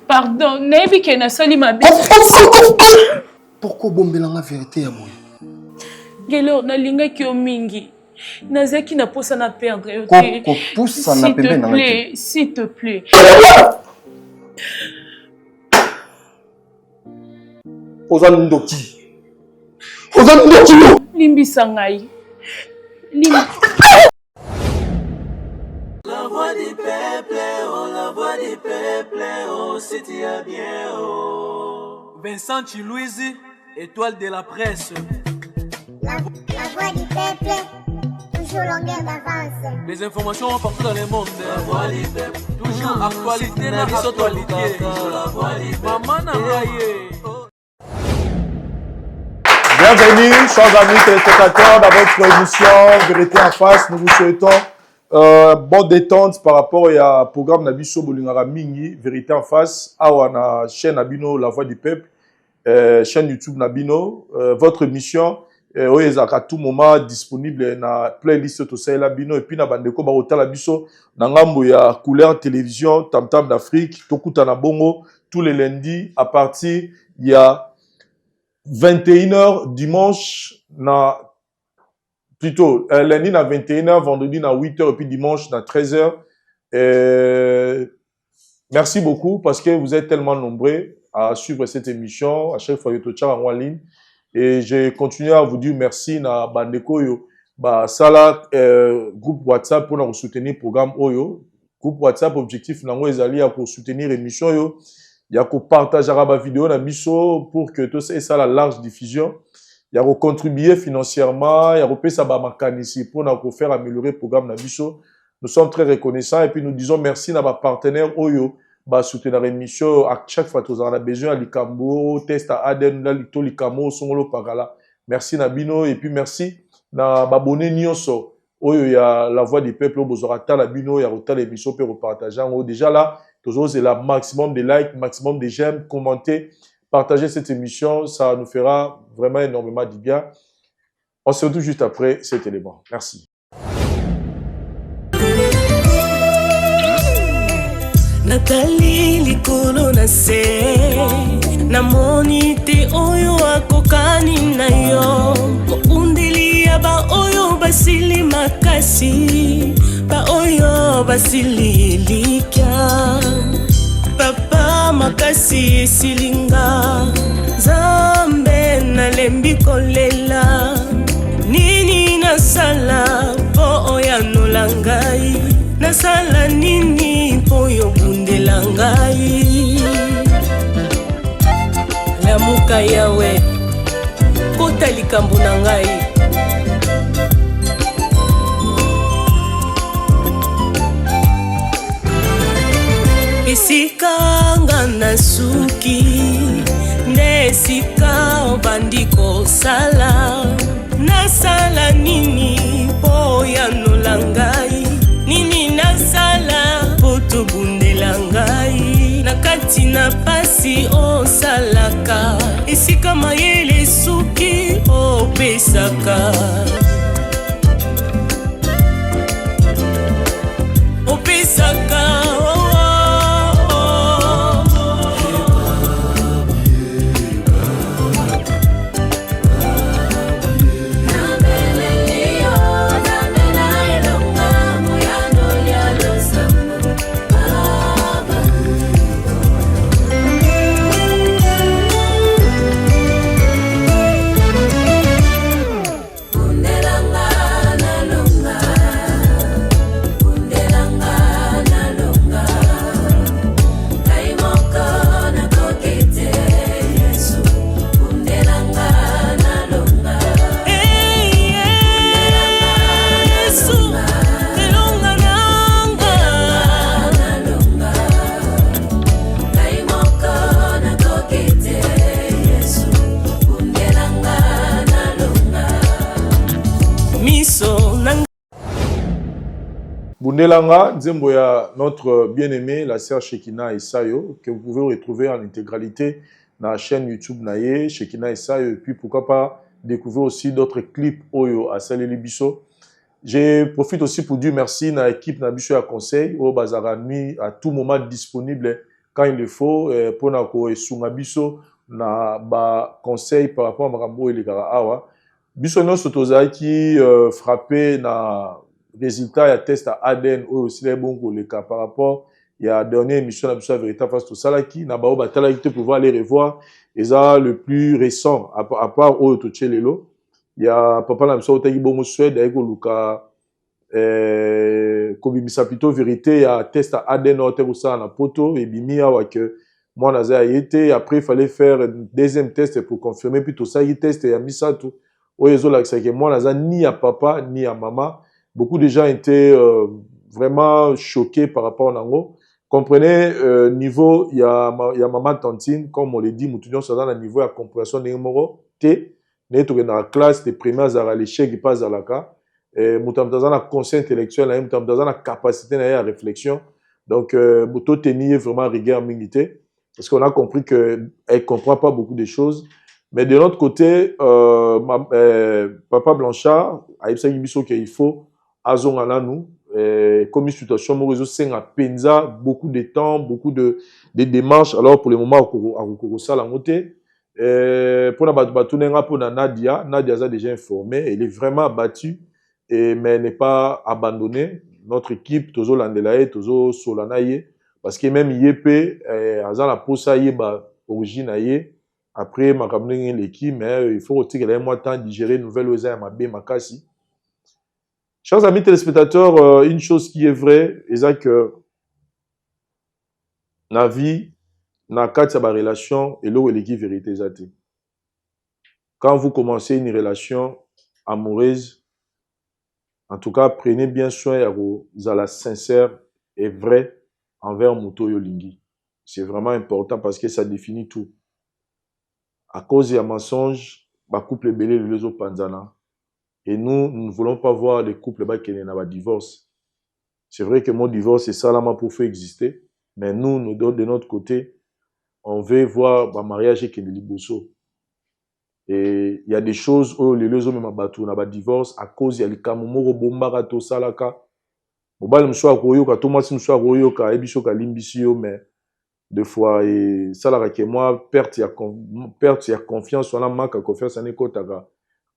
Pardon, nayebi ke na sali mabe. Pourquoi bombela la vérité ya boye? Gelo na linga ki o mingi. Nazaki na posa na perdre yo te. Ko poussa na pembe na ngaki. S'il te plaît. Ozan ndoki. Limbisa ngai. La voix du peuple, oh, la voix du peuple, oh, si tu es bien, oh. Vincent Chilouise, étoile de la presse. La voix du peuple, toujours longueur d'avance. Les informations partout dans le monde. La voix du peuple, toujours actualité, la actualité. La voix du peuple. Maman Nangaye. Bienvenue, chers amis téléspectateurs, dans votre émission Vérité en face. Nous vous souhaitons bonne détente par rapport au programme Nabiso Bolingara Mingi, Vérité en face. Awana chaîne Nabino, La Voix du Peuple, chaîne YouTube Nabino. Votre émission est à tout moment disponible dans la playlist Tosai Labino. Et puis, na bandeko barota Labiso, Nangambo ya couleur télévision, Tam Tam d'Afrique, Tokuta na Bongo, tous les lundis à partir il y a 21h dimanche, plutôt lundi à 21h, vendredi à 8h et puis dimanche à 13h. Merci beaucoup parce que vous êtes tellement nombreux à suivre cette émission. À chaque fois, vous êtes en ligne. Et je continue à vous dire merci na bandeko yo. Sala groupe WhatsApp pour nous soutenir le programme Oyo. Groupe WhatsApp, objectif nango ezali à soutenir l'émission yo. Il y a qu'on partage la vidéo dans Miso pour que tout ça la large diffusion. Il y a qu'on contribuer financièrement, il y a qu'on payer ça ici pour nous faire améliorer le programme dans Miso. Nous sommes très reconnaissants et puis nous disons merci à nos partenaires Oyo, soutenir l'émission à chaque fois que nous avons besoin de l'Ikambo, test à Aden, l'Ikamo, Songolo Pagala. Merci Nabino et puis merci na babone Nyonso. Oyo il y a la voix du peuple, vous aurez la Bino, il y a l'émission pour repartager. Déjà là. Toujours, c'est le maximum de likes, maximum de j'aime, commenter, partager cette émission. Ça nous fera vraiment énormément du bien. On se retrouve juste après cet élément. Merci. Nathalie likolo na se na monite oyo akokani na yo undili ya ba oyo basili makasi ba oyo basili lika papa makasi silinga zambe na lembi kolela nini nasala po oya nolangai nasala nini po yo bundela ngai lamuka yawe kota likambo na ngai esika nga na suki nde esika obandi kosala nasala nini po ya nolangai nini nasala po tobundela ngai na kati na pasi osalaka esika mayele suki opesaka Bundelanga, Nzemboya, notre bien-aimé, la sœur Shekina Isayo, que vous pouvez retrouver en intégralité dans la chaîne YouTube Naye, Shekina Isayo, et puis pourquoi pas découvrir aussi d'autres clips Oyo à Salé Libiso. Je profite aussi pour dire merci à l'équipe Nabiso à conseil, au Bazarani, à tout moment disponible quand il le faut pour na ko esunga biso na ba conseil par rapport à makambo elekaka awa biso nyonso tozalaki frappé na résultat ya test à ADN oyo aussi les bons koleka par rapport ya dernière émission na biso ya Véritable Face tosalaki na bao batalaki te pouvoir aller revoir et ça le plus récent à part oyo totie lelo ya papa na biso otaki bongo Suède ayeko luka kobimisa plutôt vérité ya test à ADN oyo te kosala na poto ebimi awa que moi naza été après il fallait faire un deuxième test pour confirmer puis tout ça il test ya misato oyo ezolakisa que moi naza ni à papa ni à maman. Beaucoup de gens étaient vraiment choqués par rapport à nango. Comprenez niveau il y a maman Tantine comme on l'a dit mutunyo ça dans le niveau à compréhension de moro t neto dans la classe des primaires à l'échec qui passe à la cas mutamtaza na conscience intellectuelle mutamtaza na capacité à réflexion donc buto tenir vraiment rigueur minité parce qu'on a compris que elle comprend pas beaucoup de choses mais de l'autre côté papa Blanchard a dit qu'il faut azongana nous comme une situation réseau c'est un penza beaucoup de temps beaucoup de démarches alors pour le moment à ça la montée pour la batunenga pour Nadia a déjà informé elle est vraiment abattue et mais elle n'est pas abandonnée notre équipe tozo landelaye tozo solanaye parce que même yep azan la posa yeba origine aye après ma ramener l'équipe mais il faut aussi qu'elle ait moins temps de digérer nouvelle oza ma bé makasi. Chers amis téléspectateurs, une chose qui est vraie, c'est que la vie, dans le cadre de la relation, et là où l'équipe vérité est. Quand vous commencez une relation amoureuse, en tout cas, prenez bien soin de la sincère et vraie envers Muto Yolingi. C'est vraiment important parce que ça définit tout. À cause d'un mensonge, le couple est belé les autres panzana. Et nous ne voulons pas voir les couples qui n'ont pas de divorce. C'est vrai que mon divorce est ça là pour faire exister, mais nous de notre côté, on veut voir un mariage qui est de liboso. Et il y a des choses où les deux hommes n'ont pas de divorce à cause il y a les kamomoro bombara to salaka. Mobile mswa koyoka, Thomas mswa koyoka, ebiso ka limbisio, mais deux fois et ça là que moi perte ya confiance, on a manque de confiance en écoutaka.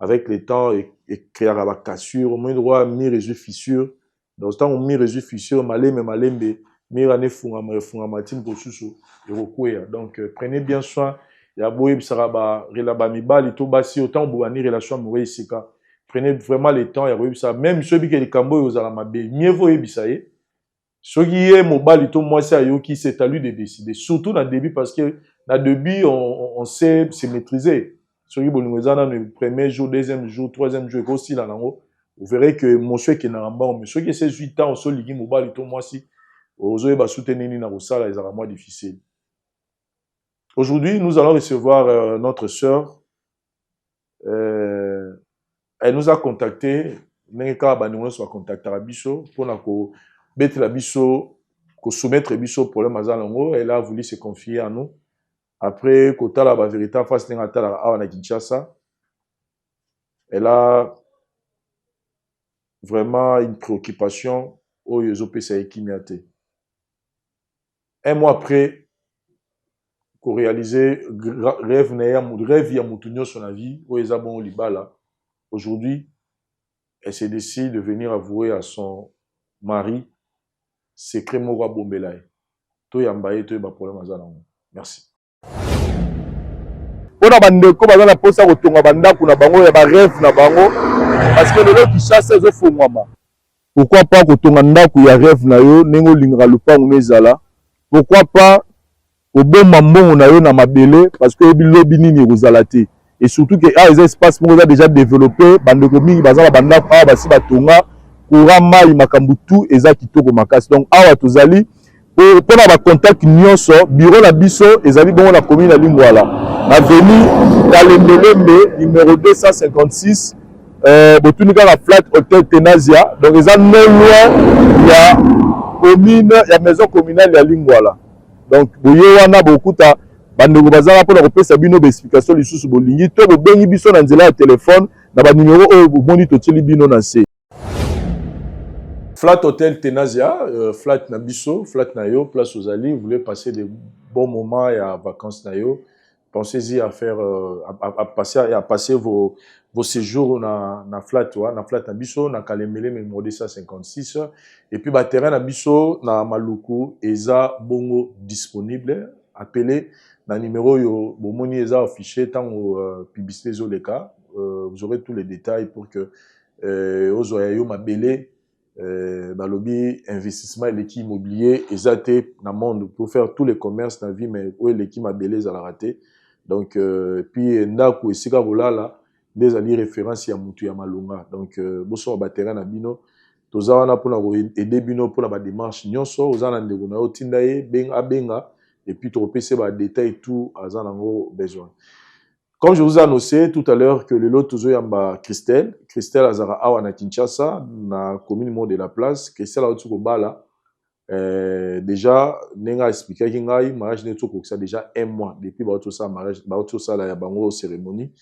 Avec le temps et créer la cassure, au moins droit mi résoudre fissure. Dans ce temps on mi résoudre fissure, malembe mi rane funga matin pour susu et recouvrir. Donc prenez bien soin. Ya boye bisaraba relaba mibali to basi autant boani relation amoureuse sika. Prenez vraiment le temps ya boye ça même ceux qui les cambo aux mabe mieux vaut bisaye. Ceux qui est mobile to moi c'est yo qui c'est à lui de décider surtout dans le début parce que dans le début on sait se maîtriser. Sur le premier jour, deuxième jour, troisième jour, aussi là, vous verrez que monsieur qui est dans le bas, monsieur qui est 18 ans, on se ligue mobile et tout moi si, vous avez soutenir dans le salle, ils sont moins difficile. Aujourd'hui, nous allons recevoir notre sœur. Elle nous a contacté, nous soit contacté à Bisso pour mettre la Bisso, soumettre Bisso problème à Zalango. Elle a voulu se confier à nous. Après, Kota la Véritable Face à Kinshasa, elle a vraiment une préoccupation au Yozopesa Kimiate. Un mois après, qu'on réalisait rêve ya Moutounio sur la vie, au Ezabon Libala. Aujourd'hui, elle s'est décidée de venir avouer à son mari secret Mora Bombelay. To yambaye to yaba problème à Zalango. Merci. Pona bandeko baza na posa kotonga bandako na bango ya ba rêve na bango parce que lelo Kinshasa ezo fungwama. Pourquoi pas kotonga ndako ya rêve na yo nengo lingaka lupango mezala? Pourquoi pas koboma mbongo na yo na mabele parce que bilobi nini kozala te et surtout que les espaces mo déjà développé bandeko mingi baza bandako awa basi batonga courant mai makambu tout eza kitoko makasi donc awa tozali pour la contact nyonso bureau la biso ezali bongo la commune ya Lingwala avenue Kalembelembe numéro 256 botunika la flat hôtel Tenazia donc eza non loin ya commune ya maison communale ya Lingwala donc boye wana bokuta bandeko bazala pour kopesa bino ba explication lisusu bolingi to bobengi biso na nzela ya téléphone na ba numéro oyo bomondi totili bino na se Flat Hotel Tenazia, Flat Nabiso, Flat Nayo, place aux alliés. Vous voulez passer des bons moments et à vacances Nayo. Pensez-y à faire, à passer vos séjours na Flat, na Flat Nabiso, na Kalemele, mais Modessa 56. Et puis, terrain Nabiso, na Maluku, Eza Bongo disponible. Appelez, na numéro yo, Bomoni Eza affiché, tant publicité Zoleka. Vous aurez tous les détails pour que, aux oyo mabele, balobi investissement et l'équipe immobilier exacté dans le monde pour faire tous les commerces dans la vie mais où l'équipe a belé à la rater donc puis ndaku esika bolala des alliés référence ya mutu ya malunga donc boso ba terrain na bino toza wana pour aider bino pour la démarche nyonso ozana ndeko na otinda ye benga et puis to pese ba détail tout azana ngo besoin. Comme je vous ai annoncé tout à l'heure que le lot toujours yamba Christelle Azara awa na Kinshasa na commune mot de la place Christelle a autour bala déjà nenga expliqué kingai mariage neto ko ça déjà 1 mois depuis ba tout ça mariage ba tout ça la ya bango cérémonie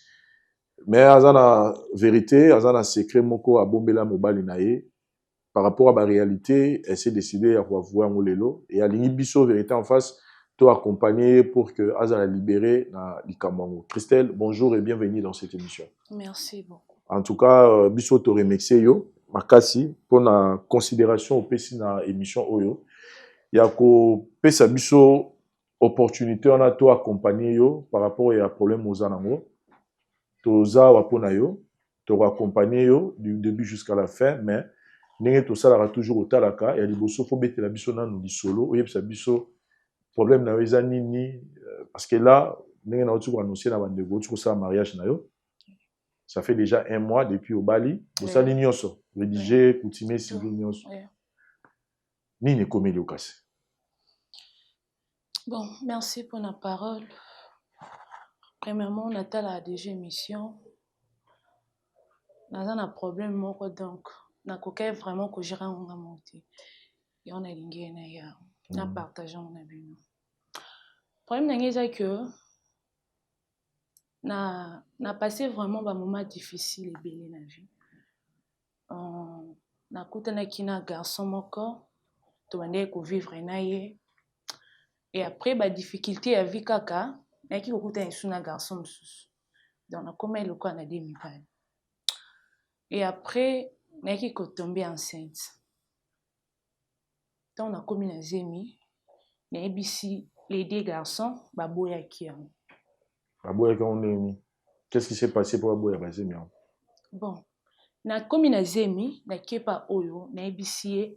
mais azana vérité azana secret moko a bombela mobali nae par rapport à la réalité elle s'est décidé à voir ngolelo et alingi biso vérité en face accompagné pour que Azala libéré na Likamango. Christelle, bonjour et bienvenue dans cette émission. Merci beaucoup. En tout cas, biso to remercier yo makasi pour la considération au pesi na émission oyo. Ya ko pesa biso opportunité on a to accompagner yo par rapport à problème aux anango. Toza wapona yo, to accompagner yo du début jusqu'à la fin mais ndenge to sala toujours au talaka ya liboso faut betela biso na no solo oyebisa biso problème na weza nini parce que là n'est na otu annoncer na bandego tu ça mariage na yo ça fait déjà 1 mois depuis au Bali pour ça nyonso rédiger coutumer civil nyonso nini komeli okase. Bon, merci pour la parole. Premièrement, on a la déjà émission. On a un problème moko donc na kokai vraiment que gérer on a monté et on a lingé na ya na partageant on a vu. Problème c'est que na passé vraiment un moment difficile et belé na vie. Na kutana kina garçon moko to bande ko vivre na ye et après ba difficulté à vie kaka na ki ko kutana suna garçon msusu. Donc na comme le quoi na demi pas. Et après na ki ko tomber enceinte. Donc on a commis na zemi na ebisi les 2 garçons baboya kiam. Baboya on qu'est-ce qui s'est passé pour baboya bazemi? Bon, na commis na zemi na kepa oyo na ebisi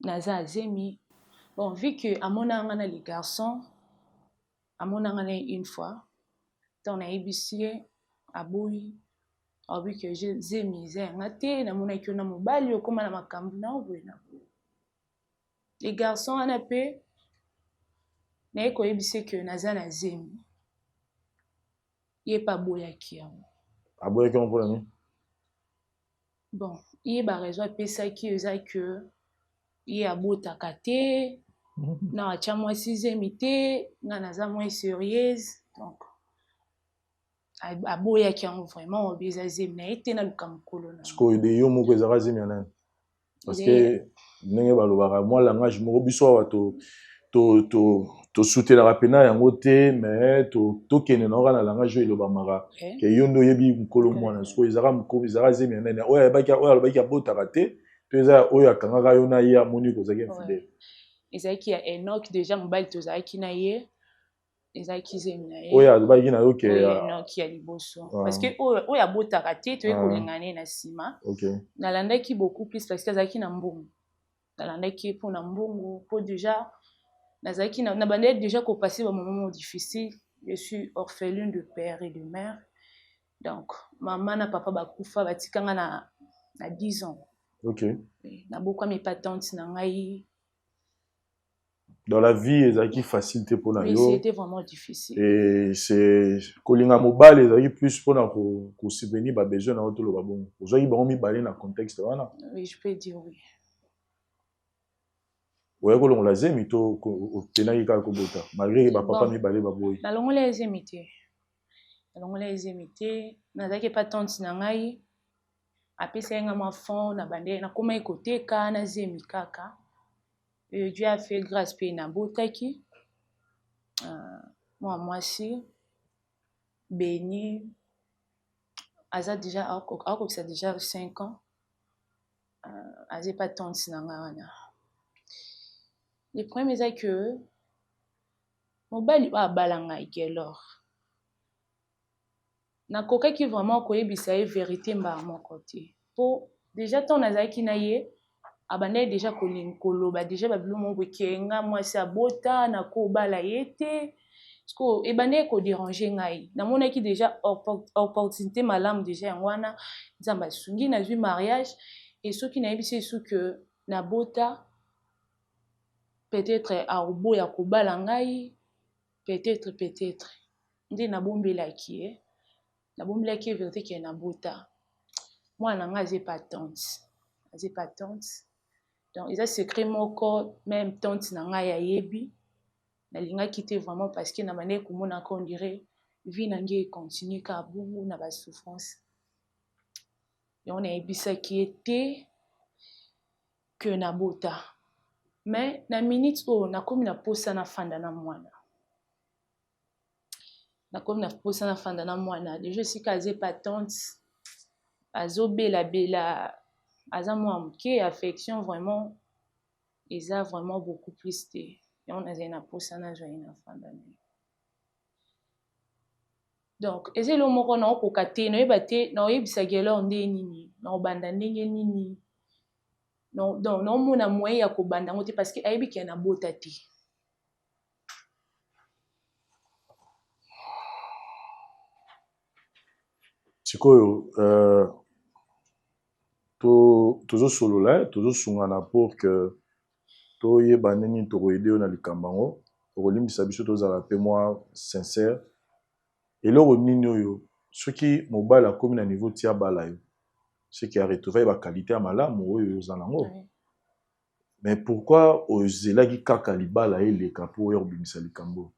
na za zemi. Bon, vu que amona ngana les garçons amona ngana une fois, donc na ebisi aboyi a vu que je zemi ngate na mona ki na mobali okoma na makambu na obwena. Les garçons en appel na eko yebise que naza na zemi ye pa boya kiam. Aboya kiam pour nani? Bon, ye ba raison pesa ki eza que ye abota kate na acha moi 6e té na naza moi sérieuse donc aboya kiam vraiment obeza zemi na ete na lukamkolo na. Sko de yo moko ezaka zemi nani? Parce que ndenge balobaka moi langage moko biso wa to soutenir la pena yango te mais to kene na ngana langage yo elobamaka ke yo ndo yebi mkolo mwana sko ezaka mko ezaka zemi nani oya baki bota kate to eza oya akangaka yo na ye amoni ko zaki infidèle. Ezaki ya Enoch déjà mobali to zaki na ye ezaki zemi na ye oya baki na yo ke Enoch ya liboso parce que oya bota kate to ekolengane na sima. Na landaki beaucoup plus parce que zaki na mbongo. Na landaki pour na mbongo pour déjà nazaki na bandé déjà ko passer un moment difficile. Je suis orpheline de père et de mère. Donc maman na papa bakufa batikanga na 10 ans. OK. Na beaucoup mes patentes na ngai. Dans la vie ezaki facilité pour na yo. Oui, c'était vraiment difficile. Et c'est kolinga mobile ezaki plus pour na ko subvenir ba besoin na otolo ba bon. Ozaki bango mi balé na contexte wana. Oui, je peux dire oui. Ouais, ko longola zemi to tenaki ka ko bota malgré ba papa mi balé ba boy. Na longola zemi te. Na longola zemi te, nazaki patente na ngai. apesa ye nga mwa fond na bande nakoma ye koteka nazemi kaka. Dieu a fait grâce mpe nabotaki mwana mwasi Béni aza déjà akokisa déjà 5 ans aza pa tante na nga wana. Le problème eza que mobali oyo abala ngai kelor nakokaki vraiment koyebisa ye vérité mbala moko te mpo déjà ntango nazalaki na ye abandaki déjà koloba déjà babilo moko ke nga mwasi abota nakobala ye te parceque ebandaki kodérange ngai namonaki déjà opportunité malamu déjà yango wana nzambe asungi nazwi mariage et soki nayebisi esu ke nabota peut-être aoboya kobala ngai peut-être nde nabombelaki ye nabombelaki ye vérité ke nabota mwana ngai aza pa tante donc eza secret moko même tante na ngai ayebi nalingaki te vraiment parce que nabandaki komona ka on dirait vie na ngai econtinue kaka bongo na basouffrance yango nayebisaki ye te ke nabota mais na minute oyo nakomi na posa nafanda na mwana déjà esika aza pa tante azobelabela aza mwa moke affection vraiment eza vraiment beaucoup plus te yango nazali na posa nazwa ye nafanda na ye donc eza eloko moko naokoka te naoyeba te naoyebisaki eloko nde nini naobanda ndenge nini donc naomona moyen ya kobanda yango te parce que ayebi ke nabota te. sikoyo tozosolola tozosungana pour que toyeba nini tokoyede yo na likambo yango okolimbisa biso tozala mpe mwa sincère eloko nini oyo soki mobali akomi na niveau ti abala yo soki aretrouve bakalite ya malamu oyo oza nango mais pourquoi ozelaki kaka libala eleka mpo oya kobimisa likambo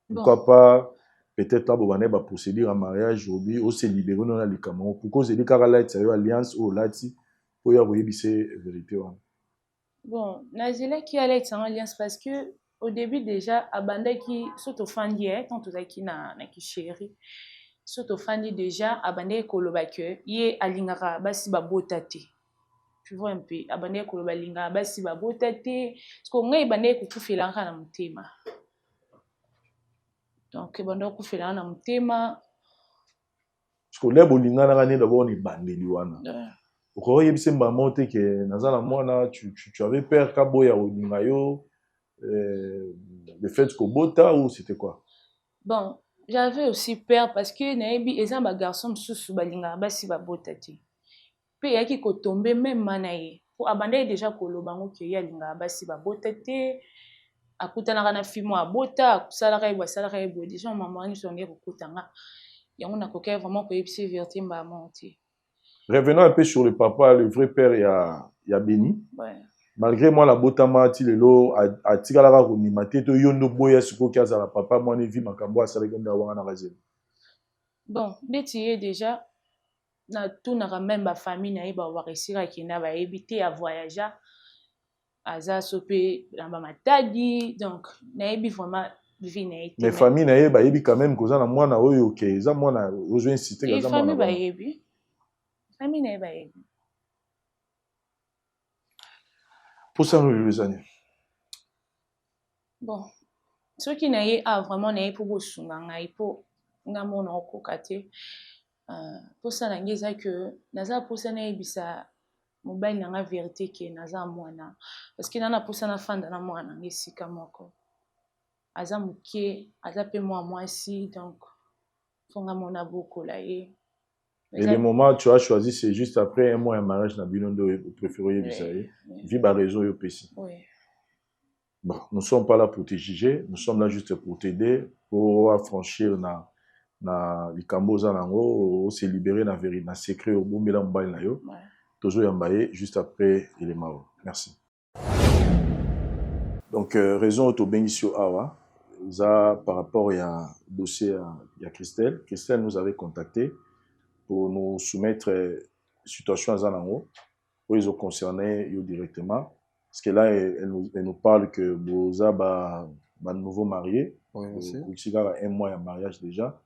pourquoi pas peut-être abobana baprocédure ya mariage obi ose libéré no na likambo yango pourquoi ozeli kaka latisa yo alliance oyo olati mpo oya koyebisa vérité wana. Bon, nazelaki alexa en alliance parce que au début déjà abandaki soto fandi tant tozaki na kisheri soto fandi déjà abandaki koloba que ye alingaka basi babota te. Tu vois un peu abandaki koloba lingaka basi babota te parce que ngai bandaki kokufela na motema. Donc bandaki kokufela na motema parce que lebo lingana ngani d'abord ni bandeli wana. Pourquoi yebise mbamo te ke nazala mwana tu avais peur kaboya olinga yo le fait que bota ou c'était quoi? Bon, j'avais aussi peur parce que nayebi eza ba garçon msusu balinga basi babota te. Pe yaki ko tomber même manaye. Pour abandonner déjà koloba ngo ke yalinga basi babota te. Akutana na fimo abota, akusala boisala bo déjà maman ni songe kokutanga. Yango na koka vraiment ko yebise vérité mbamo te. Revenons un peu sur le papa, le vrai père, il y a Béni. Ouais. Malgré moi, la botama, tilelo, a tigala roni, mateto, yondo boya, suko kiaza la papa, moi, ne vi makambo, a saléganda wana razel. Bon, netiye déjà, na tout na même ma famille, na iba warisira qui n'a pas évité à voyager, à za sopé, na ba matadi, donc, na ibi vraiment, vie na été. Mais famille, na iba ibi quand même, cause na moi na oyo, ok, za moi na, ojo incité, gaza moi na. Famille ba ibi. Famille na ba ibi. Pour ça, nous les années. Bon, ce qui n'a pas vraiment n'a pas beaucoup de pour n'a mon okokate. Pour ça, n'a pas que n'a pour ça n'a bisa mobile n'a vérité que n'a moi na parce que n'a pour ça n'a fan dans moi n'a ici comme encore. Aza muke, aza pe moi si donc faut n'a mon aboko là et le moment tu as choisi, c'est juste après un mois un mariage na binondo préféré bisaye. Vive à réseau yo pesi. Oui. Bon, nous ne sommes pas là pour te juger, nous sommes là juste pour t'aider, pour affranchir na likambo za nango, se libérer na vérité, na secret au bombela mbaye na yo. Tozo yambaye juste après il est mort. Merci. Donc raison auto bengisio awa, ça par rapport à dossier à Christelle. Christelle nous avait contacté. pour nous soumettre situation à Zanango, où ils ont concerné directement. Parce que là, elle nous parle que Boza ba nouveau marié. Oui, merci. Il a 1 mois de mariage déjà.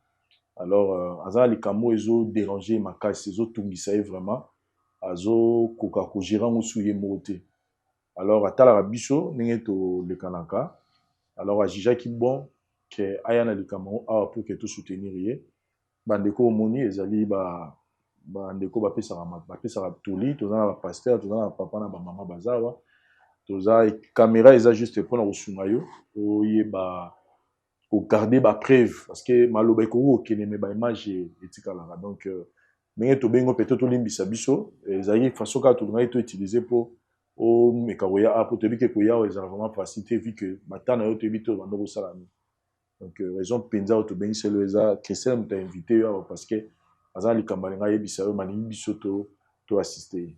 Alors, Azan Likamo, ils ont dérangé ma casse, ils ont tout mis ça vraiment. Azo Kokako Giran ou Souye Moté. Alors, à Talarabiso, Ningeto le Kanaka. Alors, à Jija qui bon, que Ayana Likamo, pour que tout soutenir. Bandeko Omoni, Ezali, Bandeko Bapesa Tuli, tout ça, pasteur, tout ça, papa, maman Bazawa. Tout ça, caméra, ils ont juste pour nous soumayo, pour garder ma preuve, parce que malobeko qui n'aime pas image etikala. Donc, mais to bengo peut-être limbisa biso, ezali façon ka tout le monde utilisé pour au mekaroya pour te dire que koya est vraiment facilité vu que matana yo te bito bando salami. Donc raison penza to bengi c'est le za Christian t'a invité parce que azali kambalinga yebisa yo mani biso to assister.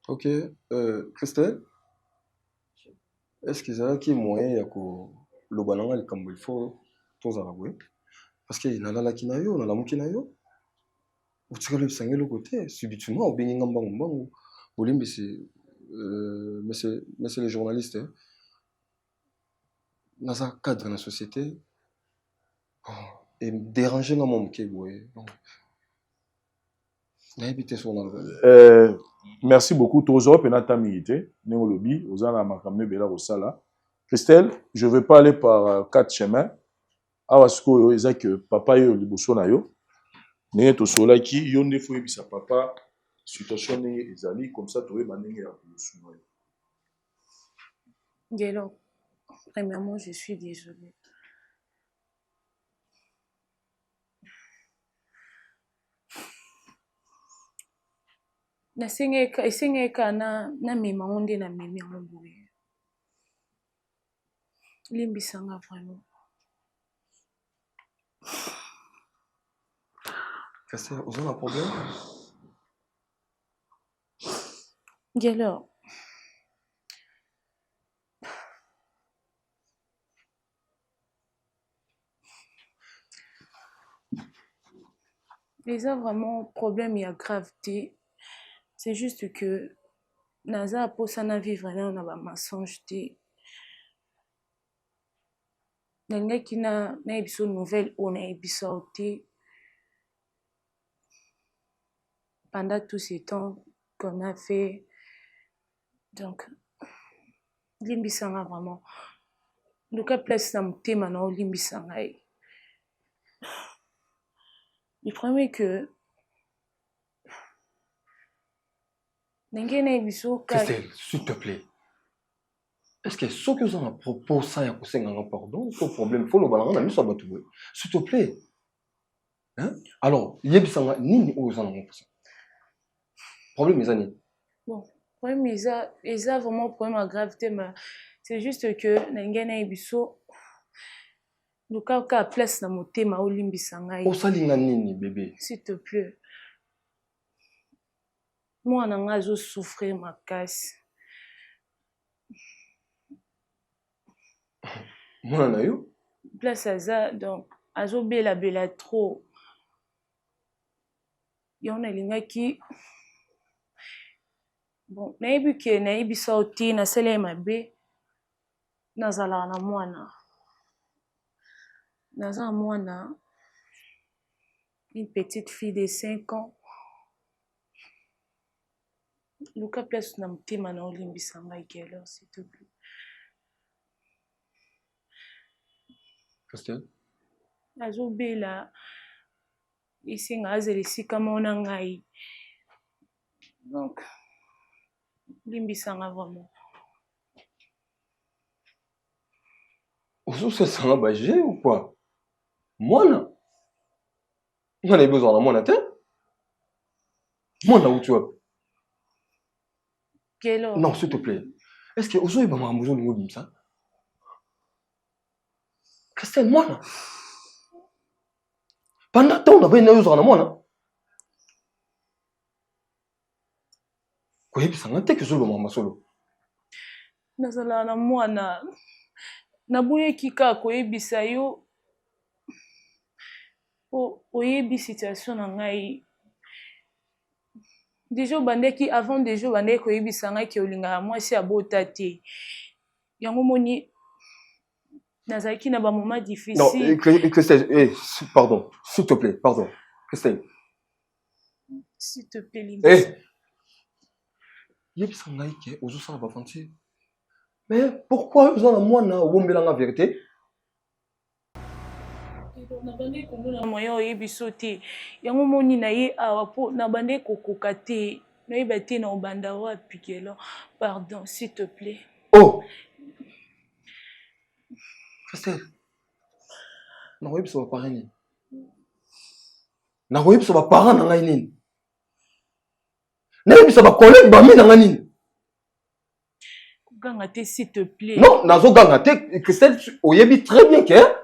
OK, Christelle, est-ce que ça qui moyen ya ko lobananga likambo il faut tozala boye parce que nalalaki na yo nalamuki na yo otikala bisange le côté subitement obenginga mbangu olimbisi monsieur le journaliste naza cadre na société et déranger nga moke boye donc nayebi te so na merci beaucoup tozo penata milité nengo lobi ozana makamne bela rosala. Christelle, je veux pas aller par 4 chemins. Awa sikoyo eza que papa yo liboso na yo ne to sola ki yo ne fo ebisa papa situation ne ezali comme ça to eba ndenge ya liboso na yo. Dielo, premièrement, je suis désolée. Esengeka na mema onde na memi yango boye. Limbisanga vraiment. Qu'est-ce que vous avez un problème? Dielo. Les a vraiment problème et gravité. C'est juste que naza posa na vivre là on a ba mensonge té. Nangaki na ebiso nouvelle on a ebiso té. Pendant tous ces temps qu'on a fait, donc limbisanga vraiment. Le cas place na mutema na limbisanga. Le premier que Christelle, s'il te plaît. Est-ce que ce que vous avez à propos ça y a causé un pardon, il faut problème, faut le balancer, mais ça va tout. S'il te plaît. Hein? Alors, yebisanga nini aux gens ont ça. Problème mes amis. Bon, problème ils a vraiment problème à gravité mais c'est juste que n'engena ebiso le cas place na motema olimbisanga. O salinga nini bébé? S'il te plaît. Moi nanga zo souffrir ma casse. Moi na yo? Place à ça donc azo bela trop. Yona linga ki bon naibi ke naibi sauti na sele mabe nazala na mwana. Naza mwana une petite fille de 5 ans. Luka place na mtima na olimbisanga ikelo s'il te plaît. Christelle? Azo bela ici ngazeli sika mona ngai. Donc limbisanga vraiment. Ozo se sanga bagé ou quoi? Mwana? J'en ai besoin de mwana te? Mwana où tu vas? Non, s'il te plaît. Est-ce que Ozo est vraiment besoin de moi ça? Christelle, moi pendant temps, on a bien eu Ozo na moi quoi, ça n'a été que solo maman solo. Nazala na mwana. Nabuye kika koyebisa yo. Oyebi situation na ngai. Déjà bandeki avant déjà bandeki koyebisanga ki olinga mwasi abota te. Yango moni nazaki na ba moment difficile. Non, Christelle, pardon, s'il te plaît, pardon. Christelle. S'il te plaît, Limbisa. Yebisanga ke ozosala ba fanti. Mais pourquoi vous en moi na wombela la vérité? Na bande komona moya oyebiso te. Yango moni na ye awa po na bande kokoka te. Na yeba te na obanda wapi kelo. Pardon, s'il te plaît. Oh. Christelle. Na oyebiso ba parents ni. Na oyebiso ba parents na ngai nini. Na oyebiso ba collègue ba mi na ngai nini. Ganga te s'il te plaît. Non, nazo ganga te Christelle oyebi très bien que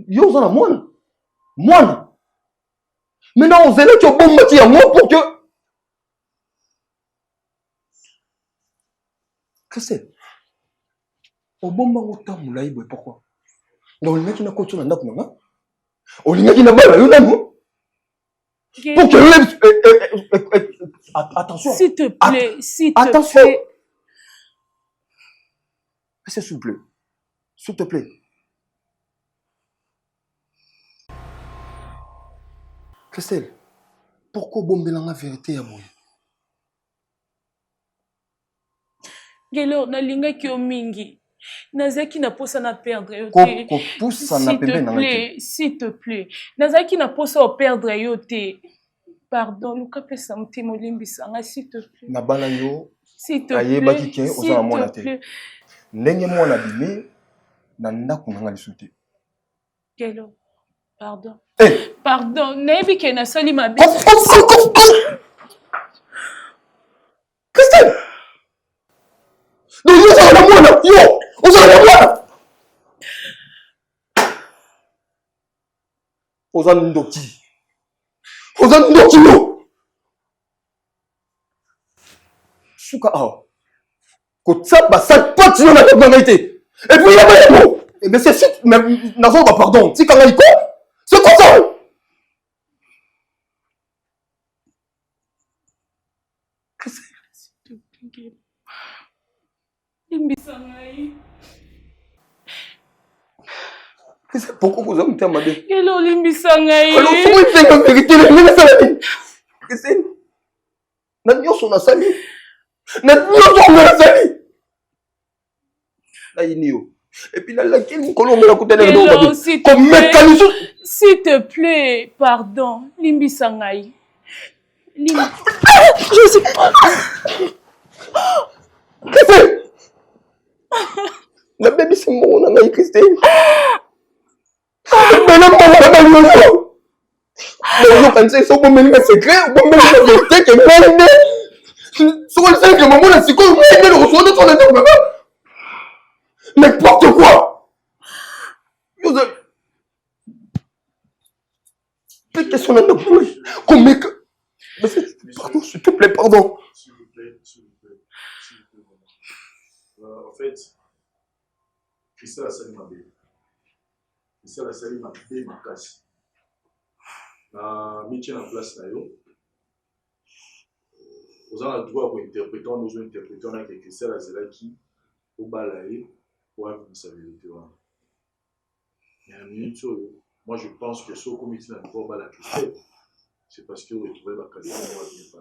yo zana mwana. Mwana. Maintenant on zele que bon mati ya moi pour que Christelle. Au bon moment temps moulaï boy pourquoi? Donc le mec il n'a pas na ndako nanga. O le mec il n'a pas yo nanu. Pour que attention. S'il te plaît, s'il te attention. plaît. S'il te plaît. S'il te plaît. Christelle, pourquoi bomber la vérité à moi? Gelo, na linga ki o mingi. Nazaki na posa na perdre yo te. Ko poussa na pembe na ngai. S'il te plaît. Nazaki na posa o perdre yo te. Pardon, Luka pesa mtimo limbisa nga s'il te plaît. Na bala yo. S'il te plaît. Ayeba ki ke oza mwana te. Ndenge mwana bime na ndako na ngai lisuti. Gelo. Pardon. Hey. Pardon, nebi ke na sali ma be. Christelle. Non, yo ça la mwana, yo. On ça la mwana. Ozan ndoki. Ozan ndoki yo. Suka ah. Ko tsaba sa pote yo na ngangité. Et puis ya ba yo. Mais c'est mais nazo ba pardon. Ti kanga iko. C'est quoi ça? Pourquoi vous avez été Hello, Limbisangaï. Alors, pourquoi il fait la vérité? Christine, nous sommes à Sali. Nous sommes à Sali. Là, il y a et puis là, laquelle colombe la côté de l'eau. S'il te plaît, pardon, Limbisangaï. Je sais pas. Christine. La bébé, c'est mon ami, Christine. Mais non, quand c'est ça, bon, mais le secret, bon, mais le vérité, que même, sur le fait que maman, la psycho, mais le reçoit de ton état, n'importe quoi. Qu'est-ce qu'on a de plus? Combien que. Pardon, s'il te plaît, pardon. S'il vous plaît, s'il vous plaît, s'il vous plaît. En fait, Christelle a sali ma bébé. Christelle a sali ma bébé, ma casse. Na métier en place là, vous avez le droit d'interpréter, nous avons interprété, on a que Christelle a zéla qui, au balayer, pour avoir sa vérité. Mais à minute, moi je pense que ce comité n'a pas la Christelle, c'est parce que vous retrouvez la qualité de la vie.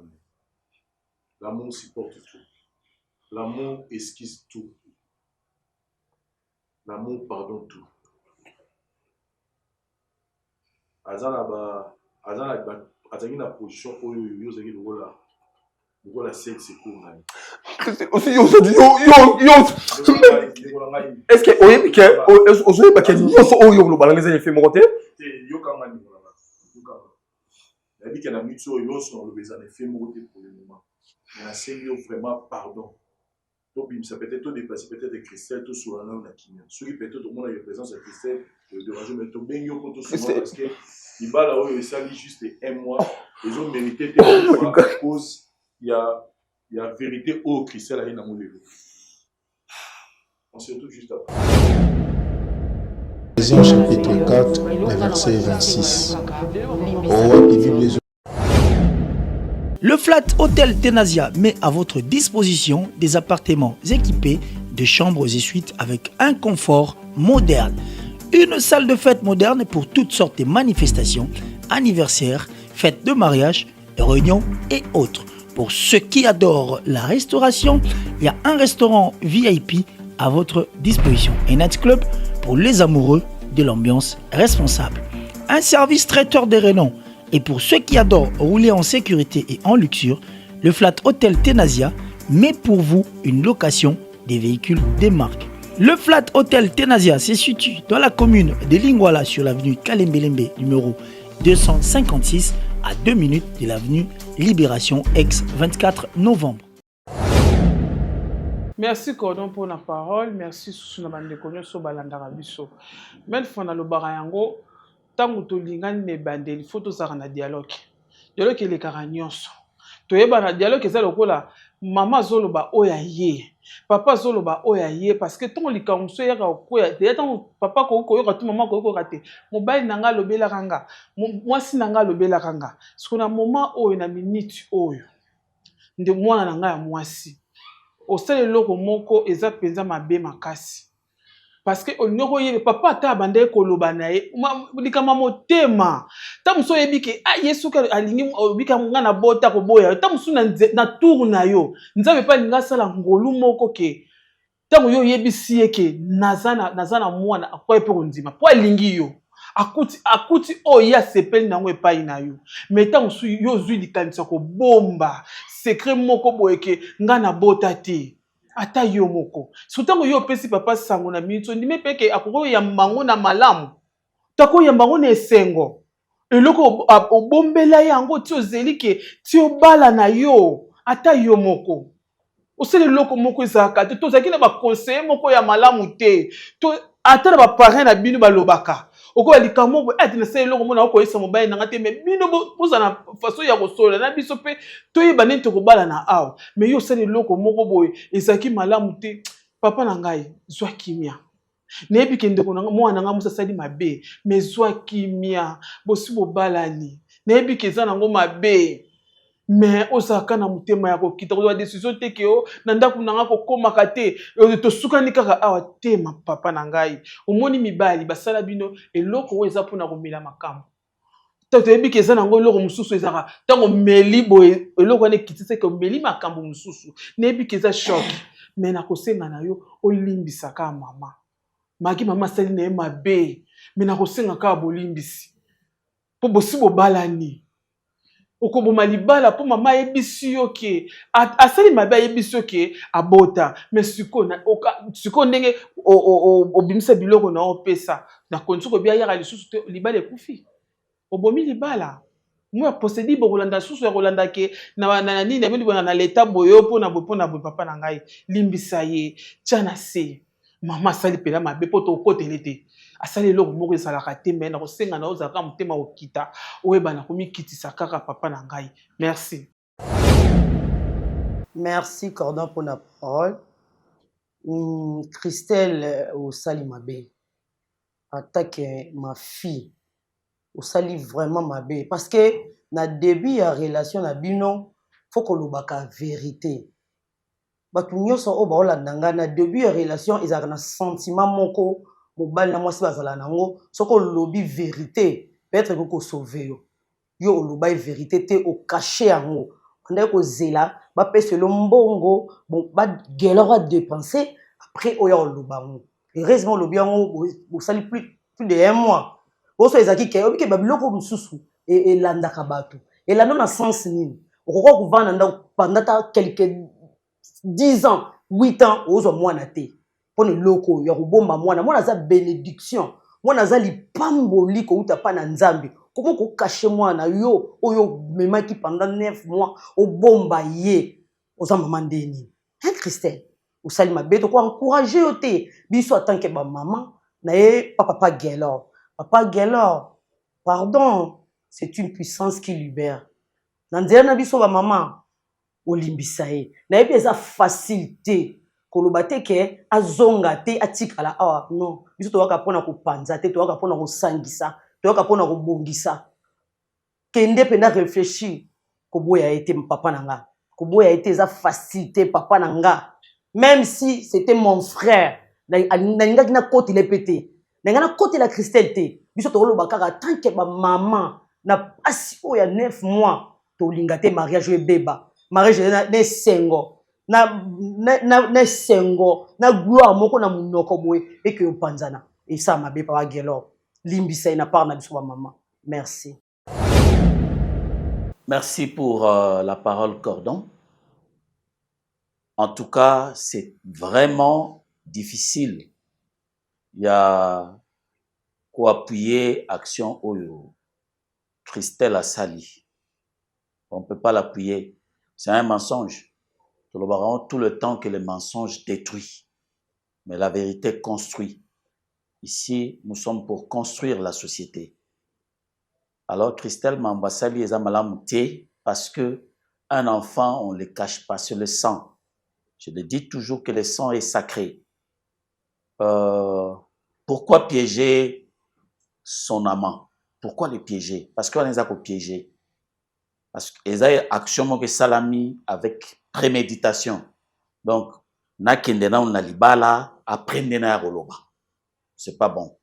L'amour supporte tout. L'amour esquisse tout. L'amour pardonne tout. Azana na position où yo zaki le la sexe c'est cool. Aussi yo est-ce que oyebi ke ozoye ba ke nyonso oyo lo balangeza ye fait monter yo kanga ni voilà. La vie que na mitso yo so lo bezana fait monter pour le moment. Mais la seigneur vraiment pardon. Ça peut être déplacé, peut-être des Christelle, tout sur la langue de Kimia. Ceux qui peut-être au monde, il y a présence de Christelle, de ranger, mais tout bien, pour tout souvent, parce que il va là-haut, il s'allie juste un mois, ils ont mérité des fois, à cause, il y a vérité au Christelle, à mon levé. On se retrouve juste après. Ephésiens chapitre 4, le verset 26. Le Flat Hotel Tenasia met à votre disposition des appartements équipés de chambres et suites avec un confort moderne. Une salle de fête moderne pour toutes sortes de manifestations, anniversaires, fêtes de mariage, réunions et autres. Pour ceux qui adorent la restauration, il y a un restaurant VIP à votre disposition. Un nightclub pour les amoureux de l'ambiance responsable. Un service traiteur de renom. Et pour ceux qui adorent rouler en sécurité et en luxure, le Flat Hotel Tenasia met pour vous une location des véhicules des marques. Le Flat Hotel Tenasia se situe dans la commune de Lingwala sur l'avenue Kalembelembe numéro 256 à 2 minutes de l'avenue Libération ex-24 novembre. Merci Cordon pour la parole, merci Sousou Nabandekonyo so balandaka biso. Même fona lo barayango tango to lingani ne bandeli photo za na dialogue. Dialogue le karanyonso. To yeba na dialogue eza lokola mama zoloba oya ye. Papa zoloba oya ye parce que ton likamso ya koya de tant papa ko yoka tout maman ko raté. Mobile nanga lobela kanga. Mwasi nanga lobela kanga. Sikona moment oyo na minute oyo. Nde mwana nanga ya mwasi. Osale loko moko eza penza mabe makasi parce que onoko yebe papa ata bande koloba na ye likama motema ta muso yebike yesu ka alingi obika ngana bota ko boya ta musu na tour na yo nzabe pa linga sala ngolu moko ke tango yo yebisi yeke nazana mwana akwa pe ndima po alingi yo akuti oya sepeli nango epai na yo mais ta musu yo zui likanisa ko bomba secret moko boyeke ngana bota te ata yo moko sotango yo pesi papa sango na minute ndime peke akoko ya mbango na malamu tako ya mbango na esengo eloko obombela yango ti ozelike ti obala na yo ata yo moko osele loko moko ezaka te tozaki na baconseiller moko ya malamu te to ata na baparrain na bino balobaka oko likamo bo ati na sele loko mona okoyesa mobile nanga te me bino boza na façon ya kosola na biso pe toyeba nini tokobala na awa mais yo sele loko moko boye ezaki malamu te papa na ngai zwa kimia neyebi ke ndeko nanga mwana nanga musa sali mabe mais zwa kimia bosi bobalani neyebi ke eza nango mabe mais osaka na mutema ya kokita ko décision te ke o na ndako nanga kokomaka te tosukani kaka awa te ma papa na ngai omoni mibali basala bino eloko eza pona komela makambo tato yebi ke eza nango eloko mususu ezaka tango meli boye eloko ne kitise ke meli makambo mususu neyebi ke eza choc mais na kosenga na yo olimbisa ka mama maki mama sali na ye mabe mais na kosenga ka bolimbisi po bosi bobalani okoboma libala po mama yebisi yo ke asali mabe yebisi yo ke abota mais siko ndenge obimisa biloko na opesa na konti ko bia yaka lisusu te libala ekufi obomi libala moi posedi bo kolanda susu ya kolanda ke na nini na bino na leta boyo pona papa na ngai limbisa ye tchana se mama asali pela mabe po to kotele te asali eloko moko esalaka te me na kosenga na ozalaka motema okita oyeba na komikitisa kaka papa na ngai merci. Merci Cordon pour la parole. Christelle osali mabe attaque ma fille osali vraiment mabe parce que na début ya relation na bino faut que lobaka vérité batu nyonso o baolanda nga na début ya relation ezalaka na sentiment moko mobali na mwasi bazala nango soko lobi vérité peut-être ko sauver yo oloba vérité te o cacher yango ndeko ko zela ba pese lo mbongo bon ba gelora dépenser après oya oloba ngo heureusement lobi yango bo sali plus de 1 mois oso ezaki ke obike babiloko mususu et landaka bato et là non à sens nini okoko kuvana nda pendant quelques 10 ans 8 ans ozo mwana te pone loko ya kubomba mwana za bénédiction mwana za lipamboli ko uta pa na nzambe comment ko cacher mwana yo oyo memaki pendant 9 mois o bomba ye oza maman ndeni hein Christelle osali mabe to ko encourager yo te biso en tant que ba maman na ye papa Gelor pardon c'est une puissance qui libère nanzela na biso ba maman olimbisa ye na ye eza facilité koloba te ke azonga te atikala awa non biso to waka pona ko panza te to waka pona ko sangisa to waka pona ko bongisa kende pena réfléchir Koboya a été papa nanga. Koboya a été sa facilité papa nanga. Même si c'était mon frère, nanga qui n'a côté les pété, nanga na côté la Christelle té. Biso to lo bakara tant que ma maman na passi o ya 9 mois to lingate mariage e beba. Mariage na sengo. Na sengo, na gloire moko na munoko boy et que panzana. Et ça m'a bé papa Gelo. Limbisa na part na biso maman. Merci. Merci pour la parole, Cordon. En tout cas, c'est vraiment difficile. Il y a quoi appuyer action Oyo. Christelle Assali. On ne peut pas l'appuyer. C'est un mensonge. Nous le tout le temps que le mensonge détruit. Mais la vérité construit. Ici, nous sommes pour construire la société. Alors, Christelle Mambassali est amalamouté parce que un enfant, on ne le cache pas, c'est le sang. Je le dis toujours que le sang est sacré. Pourquoi piéger son amant? Pourquoi le piéger? Parce qu'on les a piégés. Parce qu'ils ont action que salami avec préméditation. Donc, na kendena on a libala, après na roloba. C'est pas bon.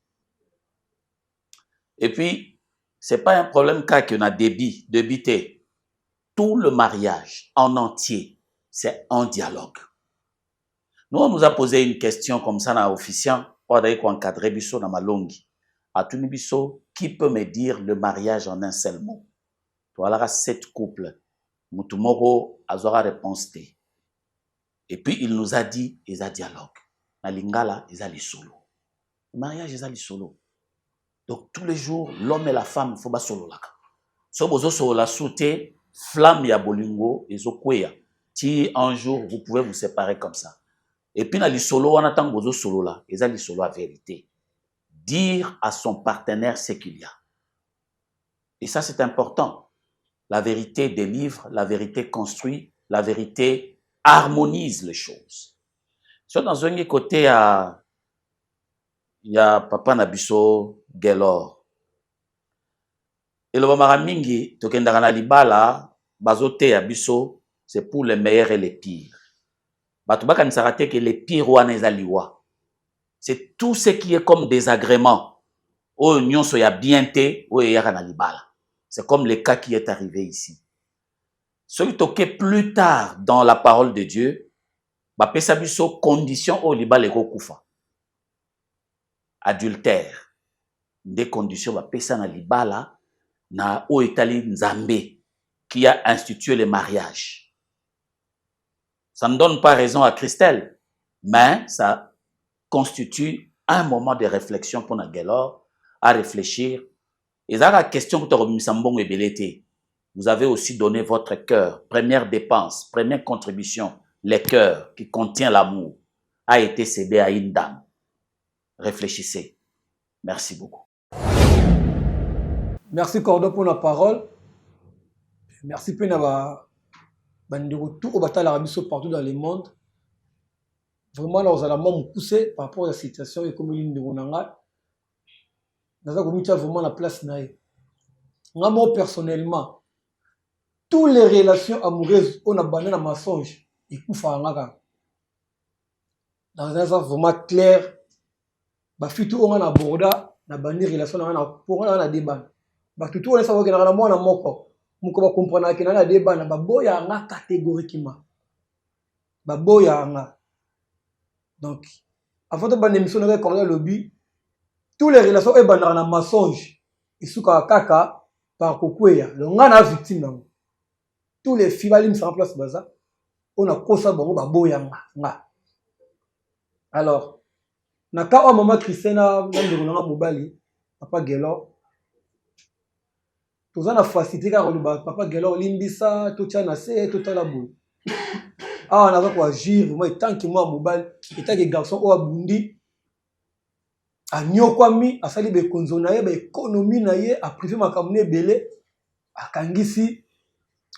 Et puis, c'est pas un problème car qu'on a débité. Tout le mariage en entier, c'est un dialogue. Nous, on nous a posé une question comme ça dans l'officiant, pour encadrer biso dans ma longue. À tout biso, qui peut me dire le mariage en un seul mot? Voilà 7 couples. Mutumoro azora réponse te. Et puis il nous a dit, ils a dialogue. Na lingala, ils a les solo. Le mariage, ils a les solo. Donc tous les jours, l'homme et la femme, il faut pas solo là. So bozo solo la sauté, flamme ya bolingo, et zo kweya. Si un jour vous pouvez vous séparer comme ça. Et puis na li solo, on attend bozo solo là, ils a les solo à vérité. Dire à son partenaire ce qu'il y a. Et ça c'est important. La vérité délivre, la vérité construit, la vérité harmonise les choses. Soit dans un côté, il y a Papa Nabiso Gelor. Et le Maramingi, Tokendara Libala, Bazote Abiso, c'est pour les meilleurs et les pires. Batouba kan sarate que les pires ou anezaliwa. C'est tout ce qui est comme désagrément. Oh, nyon soya bien te, oh, yara Libala. C'est comme le cas qui est arrivé ici. Ce qui toque plus tard dans la parole de Dieu, bah pesa biso conditions au liba le kufa. Adultère. Des conditions bah pesa na libala na o Italie Nzambe qui a institué le mariage. Ça ne donne pas raison à Christelle, mais ça constitue un moment de réflexion pour Nagelor à réfléchir. Et ça, la question que vous avez aussi donné votre cœur. Première dépense, première contribution, le cœur qui contient l'amour a été cédé à une dame. Réfléchissez. Merci beaucoup. Merci Cordon pour la parole. Merci Penaba. Tout au bataille arabiso partout dans le monde. Vraiment, là, vous allez me pousser par rapport à la situation et comme il de Ronanga. Nous avons vraiment la place. Moi, personnellement, toutes les relations amoureuses, on a banné un mensonge. Et qu'on fait un dans un sens vraiment clair, bah, tout on a abordé, la banni relation, on a pour on a débat. Bah, tout on a savoir que dans la moi, on a moko. Moko va comprendre que dans la débat, na baboya nga catégoriquement. Baboya nga. Donc, avant de banner émission, on a recordé le but. Toutes les relations sont dans un mensonge. Ils sont kaka par kokweya. Le ngana victime. Tous les filles sont en place baza. On a kosa bango baboya nga. Alors, naka o mama Christina nando na mobali papa Gelo. Tous en a facilité car le papa Gelo limbisa tout tient na se tout la boule. Ah on a quoi agir moi tant que moi mobali et tant que garçon o abundi a nyokwami asali be konzo na ye ba économie na ye a privé makamune belé a kangisi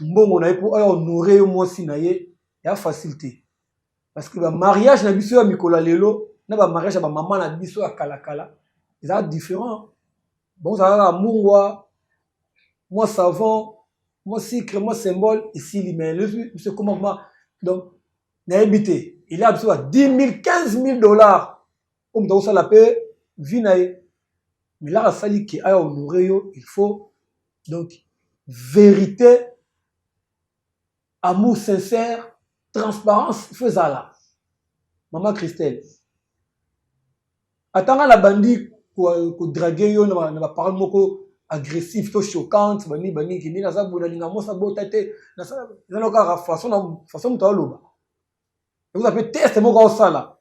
mbongo na ye pour honorer moi si na ye ya facilité parce que ba mariage na biso ya mikola lelo na ba mariage ba maman na biso ya kala ils sont différents bon ça va mungwa moi savon mon cycle, mon symbole, ici, mais le comment, donc, n'a habité. Il a besoin de 10 000, 15 000 dollars. Comme dans ça, la paix, vinaï. Mais là, il faut donc vérité, amour sincère, transparence, faisala. Maman Christelle. Attends la bandit pour draguer yo na parole moko agressif to choquante bani qui na za bona linga mo sa botate na sa na loka façon mutaloba. Vous avez testé moko au sala.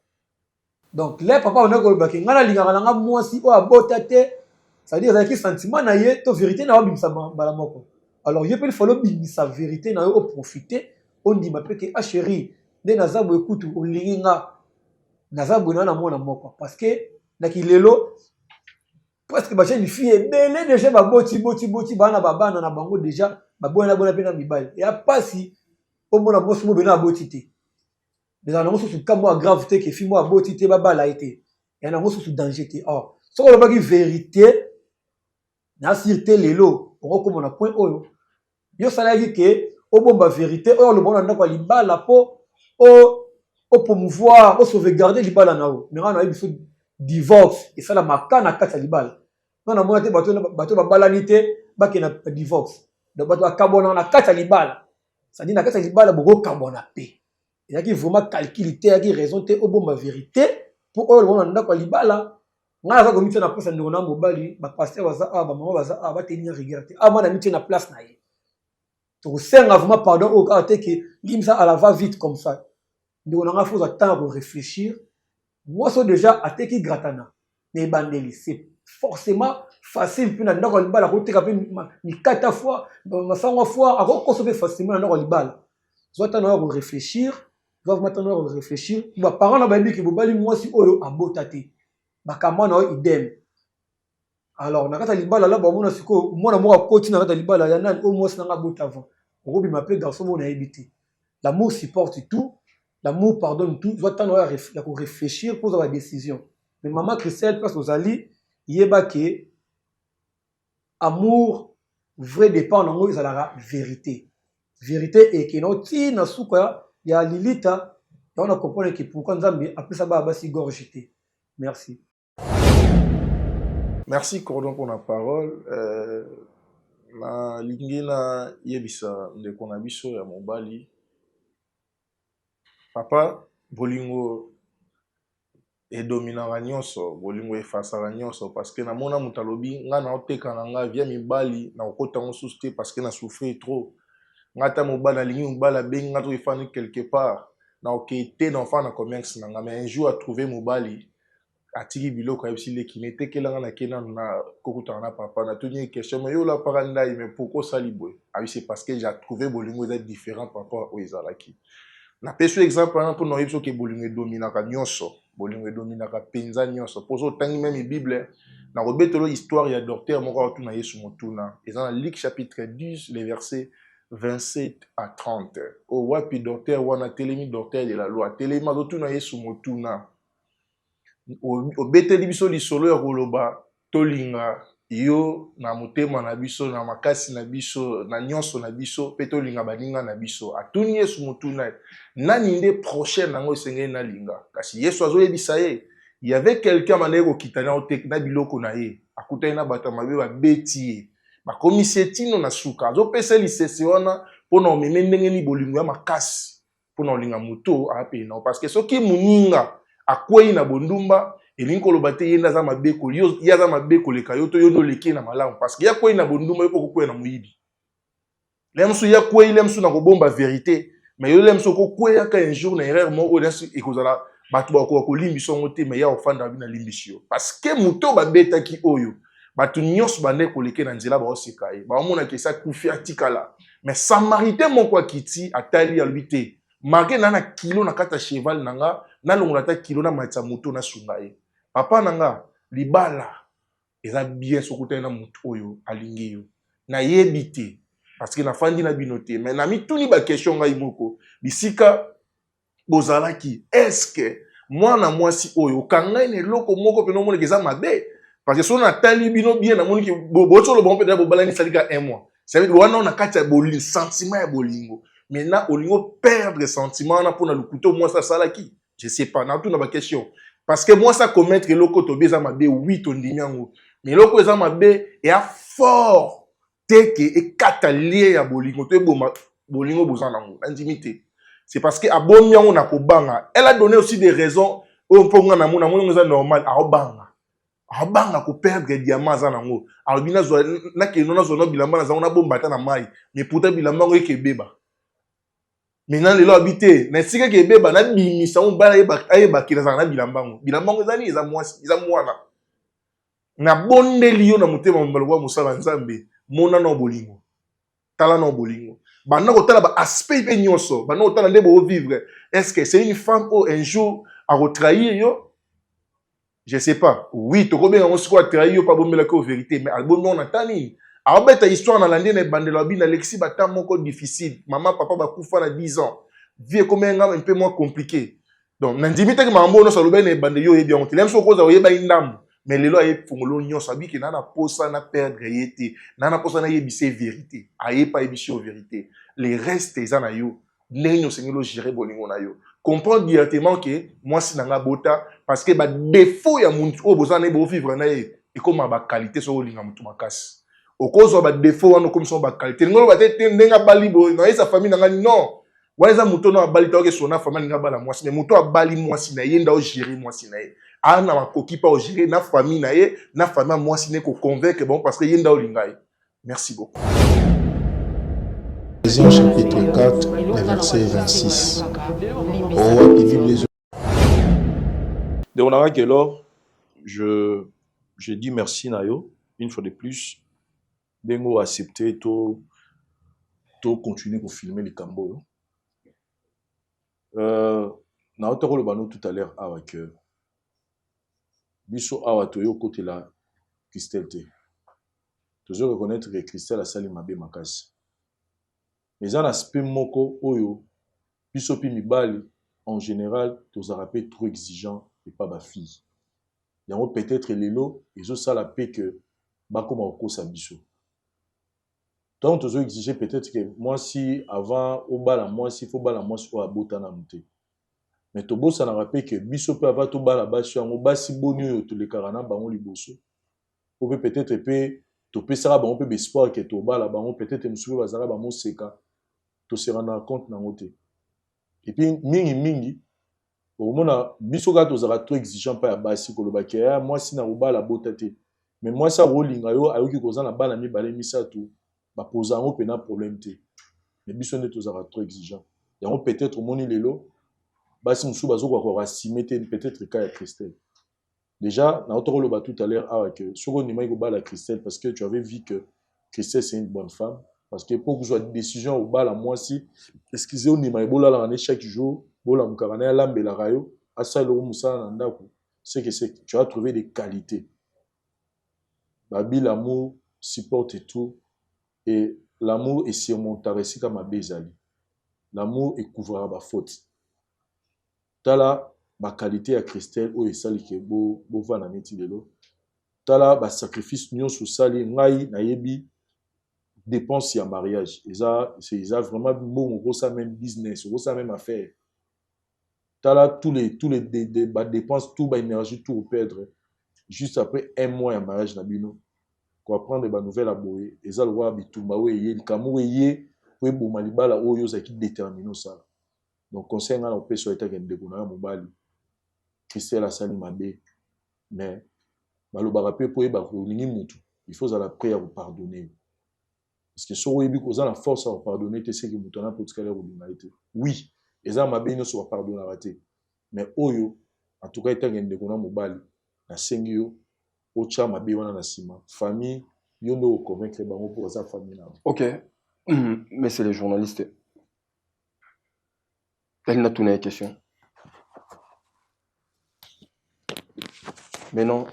Donc les papa on a ko baki ngana linga nga mwasi o abotate, ça veut dire que sentiment na ye to vérité na bimisa bala moko. Alors il peut falloir bimisa vérité na yo profiter on dit ma pe que ah chérie de na za bo écoute o linga na za bona na mona moko parce que na kilelo presque ba jeune fille belé déjà ba boti bana babana na bango déjà ba bona pena mibali et pas si au mona boss mo bena botité déjà na mosu kamo gravité que fille mo botité baba la été et na mosu danger té or ce qu'on ba ki vérité na sûreté lelo on comme on a point oyo yo sala ki que au bomba vérité oyo le bon na kwa libala po au promouvoir au sauvegarder libala nao mais na biso divorce et ça la makana kata libala non amona te bato babalani te bakena divorce donc bato akabona na kata libala ça dit na kata libala boko kabona pe il y a qui vraiment calcul te qui raison te au bon ma vérité pour eux on ndako libala ngala za komite na place ndona mobali ba pasteur baza ba maman baza ba tenir rigueur te amana mite na place na ye to senga vraiment pardon au cas te que limsa à la va vite comme ça donc on a faut attendre pour réfléchir. Moi, c'est déjà à qui gratana. Mais bandeli, c'est forcément facile. Puis, on a la route, ni 4 fois, 5 fois, à consommer facilement, on a libala. Soit on a réfléchir, doivent maintenant réfléchir. Bah, parents, on a dit que vous bali moi si oyo a botate. Bah, comment on a idem. Alors, on a kata libala là, bah, moi, siko, moi, on a continué à kata libala, il y en a au moins, on a boté avant. On a m'appelé garçon, on a évité. L'amour supporte tout. L'amour pardonne tout, doit t'en réfléchir pour avoir la décision. Mais maman Christelle, parce que vous allez, il y a que amour vrai dépend en ils la vérité. Vérité et que non, si na souka, il y a Lilita, et on a compris que pourquoi nous avons appelé ça basi gorgité. Merci. Merci Cordon pour la parole. Na lingina yebisa ndeko na biso ya mobali. Papa, bolingo e dominanga nyonso, bolingo e fasaka nyonso parce que na mona mutalobi nga na oteka na nga via mibali na okota mosusu te parce que na souffrir trop. Nga ta mobali na lingi mobali bengi nga to efani quelque part na okete na enfant na commerce na nga mais un jour a trouvé mobali atiki biloko ayebisi leki nete kelanga na kena na kokutana na papa na tuni question mais yo la paranda mais pourquoi ça libwe? Ah oui c'est parce que j'ai trouvé bolingo est différent par rapport au ezalaki. Na peso exemple pour nous yebso ke bolingo dominaka nyonso bolingo dominaka penza nyonso pozo tangi même bible na robetolo histoire ya docteur moko tu na Yesu motuna et dans Luc chapitre 10 les versets 27 à 30 o wapi docteur wana telemi docteur de la loi telema tu na Yesu motuna o beteli biso lisolo ya koloba tolinga yo na motema na biso na makasi na biso na nyonso na biso pe tolinga baninga na biso atuni Yesu motuna nani nde prochain nango esengeli na linga kasi Yesu azoyebisa ye il y avait quelqu'un mané ko kitana na biloko na ye akutana na bato mabe ba beti ye bakomi setino na suka azopesa lisese wana pona omeme ndenge ni bolingo ya makasi pona olinga moto ape na parce que soki muninga akwei na bondumba elingi koloba te ye ndaza mabeko yo yaza mabeko leka yo to yo no leki na malamu parce que ya kwei na bondumba yo poko kwei na muyibi lemsu ya kwei lemsu na kobomba vérité mais yo lemsu ko kwei aka un jour na erreur mo o lemsu ekozala bato bako ko limbiso ngote mais ya ofanda bina limbisio parce que muto ba betaki oyo bato nyos bande ko leke na nzela ba osika ye ba omona ke sa kufi atikala mais samaritain moko akiti atali albité marqué na kilo na kata cheval nanga na longola ta kilo na matsa moto na sungaye papa nanga libala eza bien sokuta na moto oyo alingi yo na yebité parce que na fandi na binoté mais na mituni ba question ngai moko bisika bozalaki est-ce que moi na mwasi oyo kanga ne loko moko pe no mona keza mabe parce que so na tali bino bien na moni ki bocho lo bon peut-être bobalani salika un mois Ça veut dire on a kati ya bolingo sentiment ya bolingo. Maintenant olingo perdre sentiment na pour na lukuto moi ça sala qui je sais pas na tout na ba question parce que moi ça commettre loko to beza mabe oui to ndinyango mais loko eza mabe et a fort teke et katalie ya bolingo to boma bolingo bozana ngo intimité. C'est parce que abomi yango na kobanga. Elle a donné aussi des raisons on peut ngana mona mona normal a obanga. A obanga ko perdre diamant za nango. Alors bina zo na ke nona zo no bilamba na za na bomba ta na mai mais pourtant bilamba ngo ke beba. Maintenant les lois habité na sika ke beba na bimisa on bala yeba ki na bilamba ngo. Bilamba ngo zani za mwana. Na bonde liyo na mutema mbalwa musala nzambe mona no bolingo. Tala no bolingo. Bana kotala ba aspect pe nyonso bana kotala ndebo vivre est-ce que c'est une femme ou un jour à retrahir yo je sais pas oui to ko bien on se quoi trahir yo pas bomela ko vérité mais album on atani a beta histoire na lande na bandela bi na Alexis bata moko difficile maman papa ba kufa na 10 ans vie comme un peu moins compliqué donc na ndimite ke mambo no salobe na bande yo yebi on telem so ko za yeba indam mais les lois est fongolo nyonso abi ke nana posa na perdre yete nana posa na yebise vérité aye pas yebise vérité les restes ezana yo nenyo sengelo gérer bolingo na yo comprendre directement que moi si nanga bota parce que ba défaut ya muntu o bozana bo vivre na ye et comme ba qualité so linga mutu makasi au cause ba défaut wana comme son ba qualité ngolo ba te ndenga bali bo na sa famille nanga non wala muto no abali to ke sona famille nga bala mwasi mais muto abali mwasi na ye nda o gérer mwasi na ye ana makoki pa o gérer na famille na ye na famille mwasi ne ko convaincre bon parce que ye nda o linga ye merci beaucoup. Ephésiens chapitre 4 le verset 26. Donc on a que lors je dis merci Nayo une fois de plus dengo accepter to continuer pour filmer les Cambo. Na otoko le bano tout à l'heure avec biso awa toyo côté la Christelle te. Toujours reconnaître que Christelle a sali mabe makasi. Mais un aspect moko oyo biso pi mibali en général tous arapé trop exigeant et pas ba fille. Yango peut-être lelo ezo sala pe que ba koma okosa biso. Donc tous exiger peut-être que moi si avant au bala moi si faut bala moi soit abota na muté. Mais to bossa na rapé que biso pe ava to bala ba sur ngo basi boni oyo to le karana bango liboso. Ou peut-être pe to pe sara bango pe espoir que to bala bango peut-être musubi bazara bango seka. To se rendre compte na ngote. Et puis mingi au mona biso ga to zara trop exigeant pa ya basi ko lobaki ya moi si na ubala bota te. Mais moi ça rolinga yo ayoki koza na bana mi balé misatu ba posa ngo pe na problème te. Mais biso ne to zara trop exigeant. Et on peut-être moni lelo basi musu bazo ko rassimer peut-être cas ya Christelle. Déjà na otoko loba tout à l'heure avec soko ni mai ko bala Christelle parce que tu avais vu que Christelle c'est une bonne femme. Parce que pour que vous ayez une décision au bas, moi si, excusez-moi, ni maïbola la chaque jour, bola moukarane lambe la rayo, asa le moussa nandaku, c'est que tu as trouvé des qualités. Babi l'amour supporte tout et l'amour est surmontable c'est comme ma bezali. L'amour est couvrira ma faute. Tala ma qualité à Christelle ou esali ke bo va na neti lelo. Tala ba sacrifice nyo sou sali ngai na yebi dépenses en mariage. Ils ont vraiment bon, ça même business, ça même affaire. Tu as là tous les dépenses, toute l'énergie, tout perdre. Juste après un mois en mariage, nabino, pour apprendre des nouvelles à boyer. Ils ont le droit de tout maoué, le camou yé, pour bon malibala oyo ça qui détermine ça. Donc conseil on peut sur l'état de bonheur mobali. Christelle a sali mabé, mais malobarape pour eba ko lingi mutu. Il faut à la prière vous pardonner. Parce que si vous avez la force à pardonner, c'est que vous avez l'humanité. Oui, les hommes ont sont pardonnés. Mais oyo, en tout cas, il y a des gens qui ont na sengio, ocha mabe wana na sima. Famille, yo no convaincre bango pour sa famille. Ok, mais c'est les journalistes. Elle n'a tourné la question. Mais non.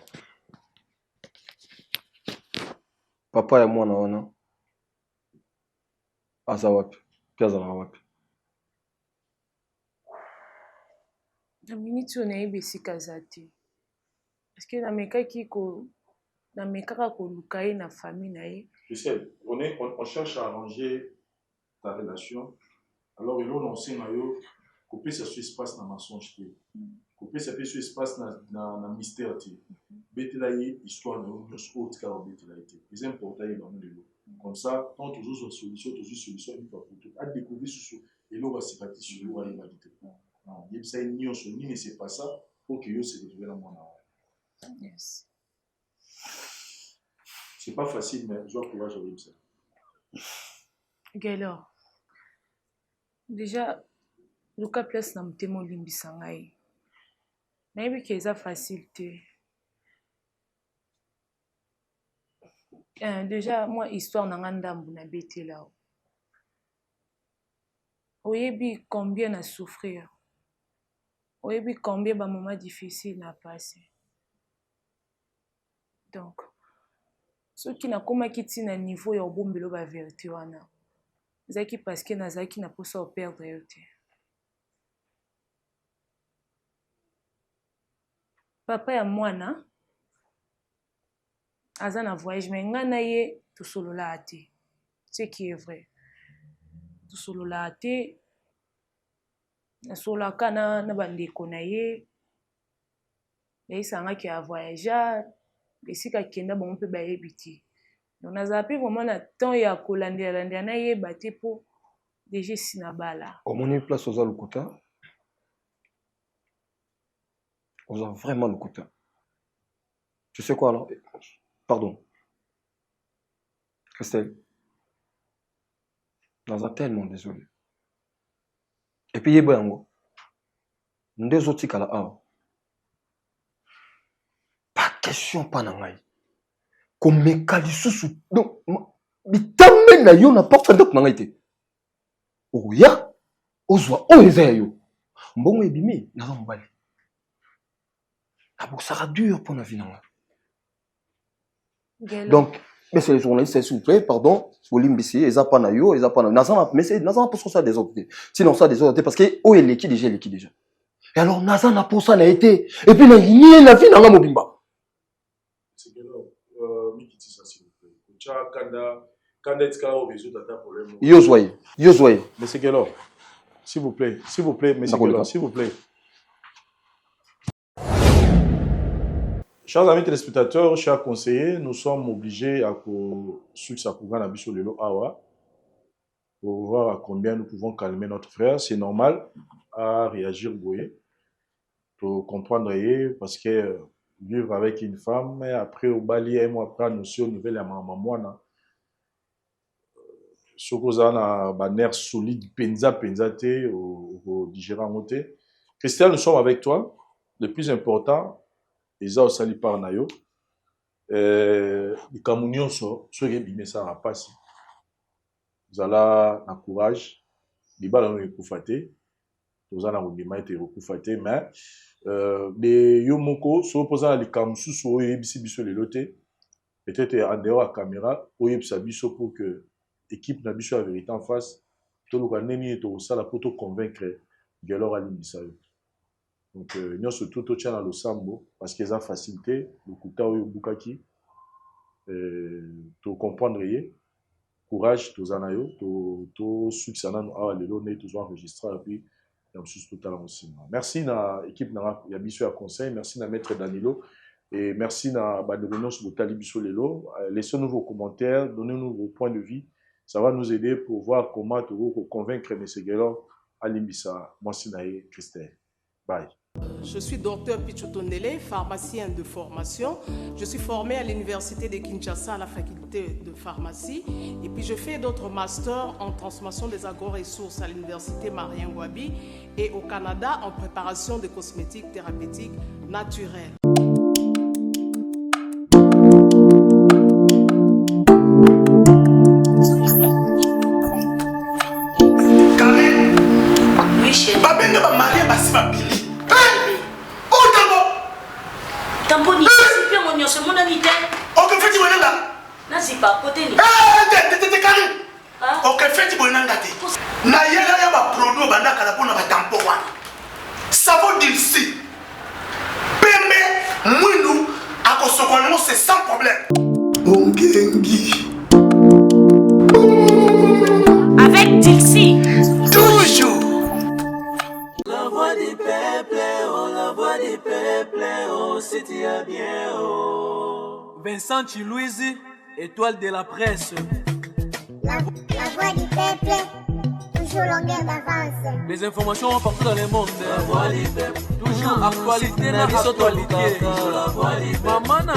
Papa et moi, non. Aza wapi pia za wapi na minute on a besika zati parce que na mekaki ko na mekaka ko lukaye na famille na ye tu sais on cherche à arranger ta relation. Alors, il y a un ancien maillot, couper ce espace dans le mensonge. Couper ce espace dans le mystère. Bételaïe, histoire de l'union, autre car bételaïe. C'est important, il y a comme ça, quand toujours une solution, il faut à découvrir ce et l'eau va se bâtir sur l'eau à l'humanité. Non, il y a une union, mais c'est pas ça, pour que se retrouve dans mon âme. Yes. C'est pas facile, mais je dois courage avec ça. Gaylor. Déjà, le cas place dans le thème Limbisangaï. Mais oui, que ça facilité. Déjà, moi, histoire n'a pas de là. Oyebi combien a souffrir. Oyebi combien de moments difficiles à passer. Donc, ceux qui n'ont pas quitté un niveau, ils ont bon belo la vérité. Zaki parce que Nazaki n'a pas ça perdre. Papa et moi, Azan a voyage, mais nganaye tout solo la ate. Ce qui est vrai. Tout solo la ate. Na solo kana na bande konaye. Et ça nga qui a voyagé. Et si kakenda bon peut bailler biti. Donc na zapi vraiment na temps ya kolanda na ye baté pour déjà sinabala. Au mon place aux alukuta. On a vraiment le côté. Tu sais quoi alors? Pardon. Christelle. Dans un tellement désolé. Et puis, il y a deux autres qui sont pas question, pas n'angaï. Comme mes calisous. Donc, mais t'amènes là, y'en a pas fait d'autre n'angaï. Oh, ya. Ozwa, oh, les aïeux. Bon, et bimi, n'a pas m'bali. Ça sera dur pour la vie. Donc, mais c'est les journalistes, s'il vous plaît, pardon, Olimbisi, ils n'ont pas naïo, ils n'ont pas naïo. Mais c'est Nazan pour ça des autres. Sinon, ça des autres, parce que où est l'équipe déjà. Et alors, Nazan a pour ça n'a été. Et puis, il a nié la vie dans la mobimba. C'est que là, Mikiti, ça, s'il vous plaît. Kanda, Etka, au réseau d'ata problème. Yozoye. Mais c'est que là, s'il vous plaît, mais c'est que là, s'il vous plaît. Chers amis téléspectateurs, chers conseillers, nous sommes obligés à suivre Awa pour voir à combien nous pouvons calmer notre frère. C'est normal à réagir pour comprendre parce que vivre avec une femme et après au Bali et moi après nous sommes nouvelle à maman ce que ça a un nerf solide penza te au digérant monté. Christelle, nous sommes avec toi. Le plus important ils ont sali par nayo les camunions sont ceux qui bimé ça va passer vous allez na courage les balles ont recouffaté vous allez na été recouffaté mais les yomoko sont posant les camusu sont yebisi biso les lotés peut-être en dehors à caméra ou yebisa biso pour que équipe na biso la vérité en face tout le monde n'est tout ça la pour te convaincre Gaylor alimbisa. Donc, nous sommes tout au channel le sambo parce qu'ils ont facilité le coup de Bukaki. Tu comprendre, courage, tu anayo, tu succès, les données, tu enregistré et puis il y a tout à l'heure aussi. Merci à l'équipe de Yabiso à conseil, merci à maître Danilo et merci à Badouno sur le Talibiso Lelo. Laissez-nous vos commentaires, donnez-nous vos points de vue. Ça va nous aider pour voir comment tu convaincre M. Gaylor à Limbisa. Moi, c'est Naïe Christelle. Bye. Je suis docteur Pichotondele, pharmacien de formation. Je suis formé à l'université de Kinshasa à la faculté de pharmacie. Et puis je fais d'autres masters en transformation des agro-ressources à l'université Marien Ngouabi et au Canada en préparation de cosmétiques thérapeutiques naturelles. C'est sans problème. Vincent Chilouizi, étoile de la presse. La voix du peuple, toujours longueur d'avance. Les informations partout dans le monde. La voix du peuple, toujours actualité, la actualité. La voix du peuple. Maman n'a